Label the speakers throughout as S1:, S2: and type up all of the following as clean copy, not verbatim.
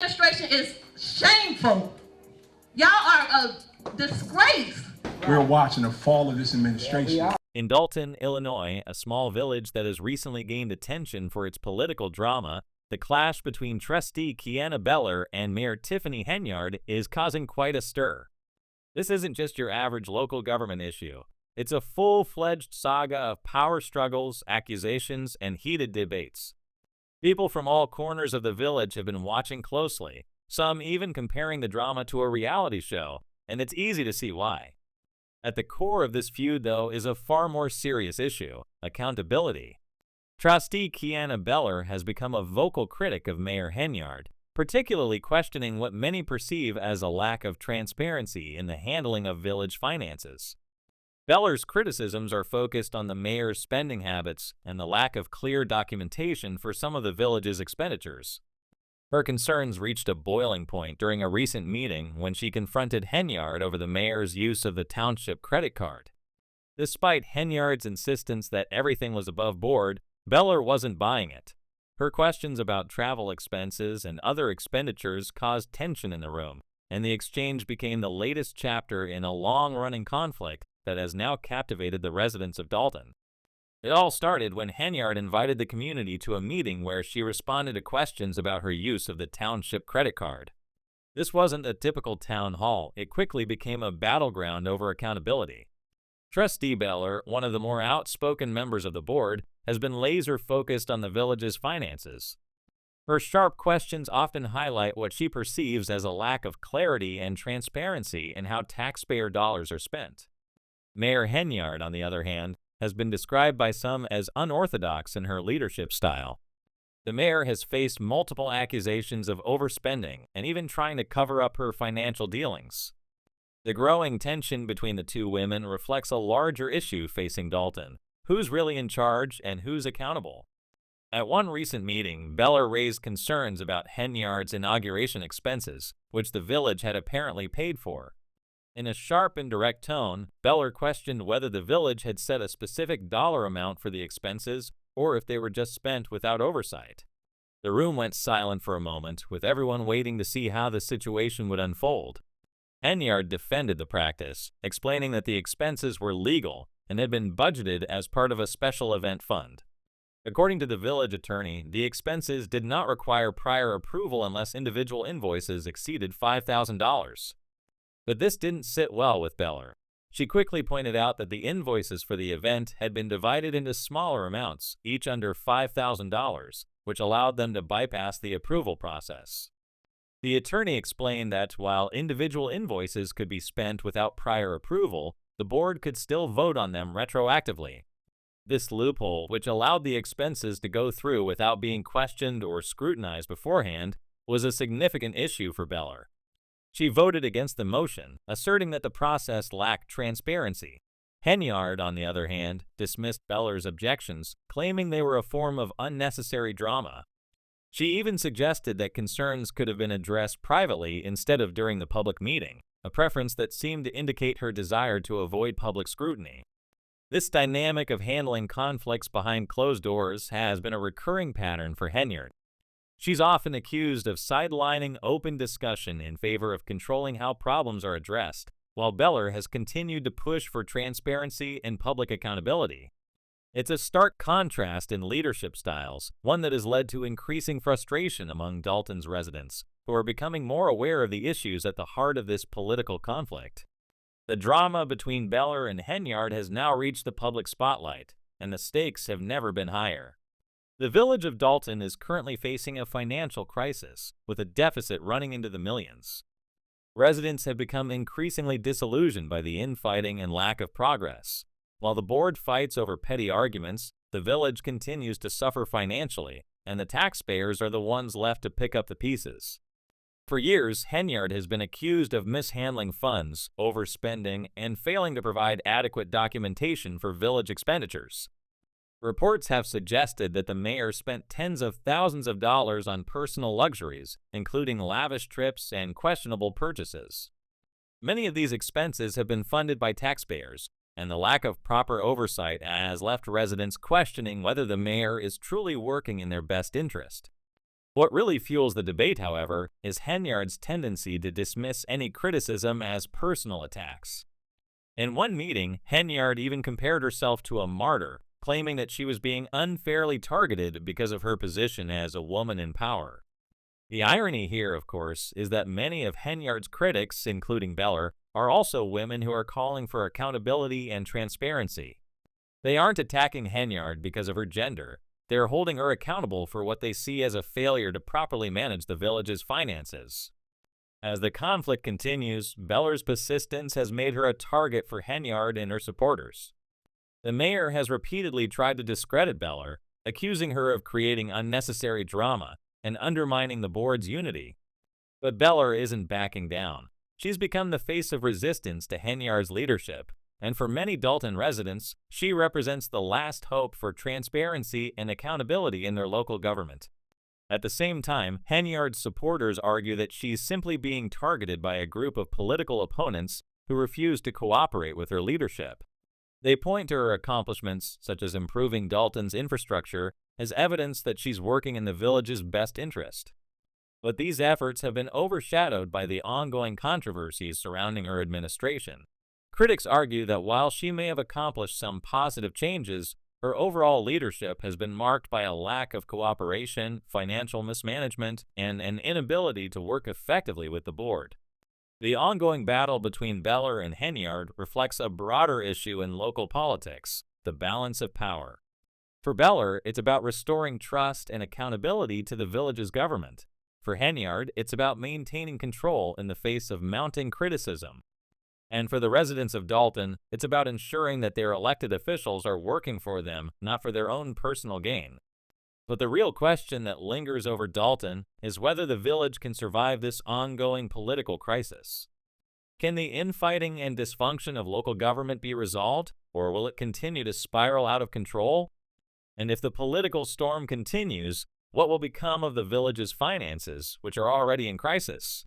S1: administration is shameful. Y'all are a disgrace.
S2: We're watching the fall of this administration.
S3: In Dolton, Illinois, a small village that has recently gained attention for its political drama, the clash between Trustee Kiana Beller and Mayor Tiffany Henyard is causing quite a stir. This isn't just your average local government issue. It's a full-fledged saga of power struggles, accusations, and heated debates. People from all corners of the village have been watching closely, some even comparing the drama to a reality show, and it's easy to see why. At the core of this feud, though, is a far more serious issue: accountability. Trustee Kiana Beller has become a vocal critic of Mayor Henyard, particularly questioning what many perceive as a lack of transparency in the handling of village finances. Beller's criticisms are focused on the mayor's spending habits and the lack of clear documentation for some of the village's expenditures. Her concerns reached a boiling point during a recent meeting when she confronted Henyard over the mayor's use of the township credit card. Despite Henyard's insistence that everything was above board, Beller wasn't buying it. Her questions about travel expenses and other expenditures caused tension in the room, and the exchange became the latest chapter in a long-running conflict that has now captivated the residents of Dolton. It all started when Henyard invited the community to a meeting where she responded to questions about her use of the township credit card. This wasn't a typical town hall. It quickly became a battleground over accountability. Trustee Beller, one of the more outspoken members of the board, has been laser-focused on the village's finances. Her sharp questions often highlight what she perceives as a lack of clarity and transparency in how taxpayer dollars are spent. Mayor Henyard, on the other hand, has been described by some as unorthodox in her leadership style. The mayor has faced multiple accusations of overspending and even trying to cover up her financial dealings. The growing tension between the two women reflects a larger issue facing Dolton: who's really in charge and who's accountable. At one recent meeting, Beller raised concerns about Henyard's inauguration expenses, which the village had apparently paid for. In a sharp and direct tone, Beller questioned whether the village had set a specific dollar amount for the expenses or if they were just spent without oversight. The room went silent for a moment, with everyone waiting to see how the situation would unfold. Henyard defended the practice, explaining that the expenses were legal and had been budgeted as part of a special event fund. According to the village attorney, the expenses did not require prior approval unless individual invoices exceeded $5,000. But this didn't sit well with Beller. She quickly pointed out that the invoices for the event had been divided into smaller amounts, each under $5,000, which allowed them to bypass the approval process. The attorney explained that while individual invoices could be spent without prior approval, the board could still vote on them retroactively. This loophole, which allowed the expenses to go through without being questioned or scrutinized beforehand, was a significant issue for Beller. She voted against the motion, asserting that the process lacked transparency. Henyard, on the other hand, dismissed Beller's objections, claiming they were a form of unnecessary drama. She even suggested that concerns could have been addressed privately instead of during the public meeting, a preference that seemed to indicate her desire to avoid public scrutiny. This dynamic of handling conflicts behind closed doors has been a recurring pattern for Henyard. She's often accused of sidelining open discussion in favor of controlling how problems are addressed, while Beller has continued to push for transparency and public accountability. It's a stark contrast in leadership styles, one that has led to increasing frustration among Dolton's residents, who are becoming more aware of the issues at the heart of this political conflict. The drama between Beller and Henyard has now reached the public spotlight, and the stakes have never been higher. The village of Dolton is currently facing a financial crisis, with a deficit running into the millions. Residents have become increasingly disillusioned by the infighting and lack of progress. While the board fights over petty arguments, the village continues to suffer financially, and the taxpayers are the ones left to pick up the pieces. For years, Henyard has been accused of mishandling funds, overspending, and failing to provide adequate documentation for village expenditures. Reports have suggested that the mayor spent tens of thousands of dollars on personal luxuries, including lavish trips and questionable purchases. Many of these expenses have been funded by taxpayers, and the lack of proper oversight has left residents questioning whether the mayor is truly working in their best interest. What really fuels the debate, however, is Henyard's tendency to dismiss any criticism as personal attacks. In one meeting, Henyard even compared herself to a martyr, claiming that she was being unfairly targeted because of her position as a woman in power. The irony here, of course, is that many of Henyard's critics, including Beller, are also women who are calling for accountability and transparency. They aren't attacking Henyard because of her gender. They're holding her accountable for what they see as a failure to properly manage the village's finances. As the conflict continues, Beller's persistence has made her a target for Henyard and her supporters. The mayor has repeatedly tried to discredit Beller, accusing her of creating unnecessary drama and undermining the board's unity. But Beller isn't backing down. She's become the face of resistance to Henyard's leadership, and for many Dolton residents, she represents the last hope for transparency and accountability in their local government. At the same time, Henyard's supporters argue that she's simply being targeted by a group of political opponents who refuse to cooperate with her leadership. They point to her accomplishments, such as improving Dolton's infrastructure, as evidence that she's working in the village's best interest. But these efforts have been overshadowed by the ongoing controversies surrounding her administration. Critics argue that while she may have accomplished some positive changes, her overall leadership has been marked by a lack of cooperation, financial mismanagement, and an inability to work effectively with the board. The ongoing battle between Beller and Henyard reflects a broader issue in local politics, the balance of power. For Beller, it's about restoring trust and accountability to the village's government. For Henyard, it's about maintaining control in the face of mounting criticism. And for the residents of Dolton, it's about ensuring that their elected officials are working for them, not for their own personal gain. But the real question that lingers over Dolton is whether the village can survive this ongoing political crisis. Can the infighting and dysfunction of local government be resolved, or will it continue to spiral out of control? And if the political storm continues, what will become of the village's finances, which are already in crisis?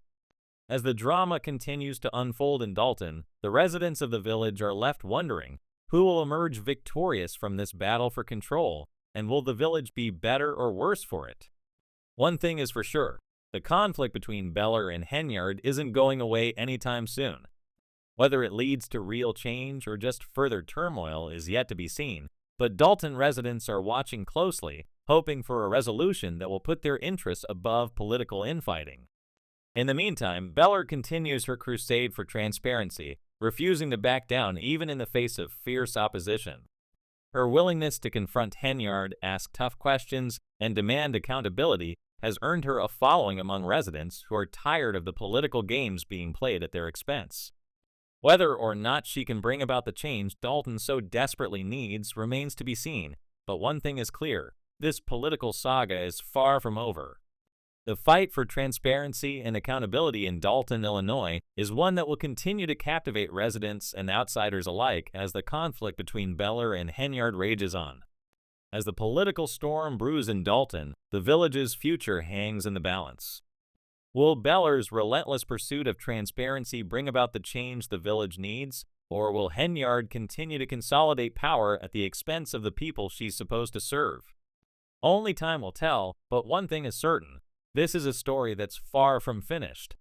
S3: As the drama continues to unfold in Dolton, the residents of the village are left wondering who will emerge victorious from this battle for control, and will the village be better or worse for it? One thing is for sure, the conflict between Beller and Henyard isn't going away anytime soon. Whether it leads to real change or just further turmoil is yet to be seen, but Dolton residents are watching closely, hoping for a resolution that will put their interests above political infighting. In the meantime, Beller continues her crusade for transparency, refusing to back down even in the face of fierce opposition. Her willingness to confront Henyard, ask tough questions, and demand accountability has earned her a following among residents who are tired of the political games being played at their expense. Whether or not she can bring about the change Dolton so desperately needs remains to be seen, but one thing is clear, this political saga is far from over. The fight for transparency and accountability in Dolton, Illinois, is one that will continue to captivate residents and outsiders alike as the conflict between Beller and Henyard rages on. As the political storm brews in Dolton, the village's future hangs in the balance. Will Beller's relentless pursuit of transparency bring about the change the village needs, or will Henyard continue to consolidate power at the expense of the people she's supposed to serve? Only time will tell, but one thing is certain. This is a story that's far from finished.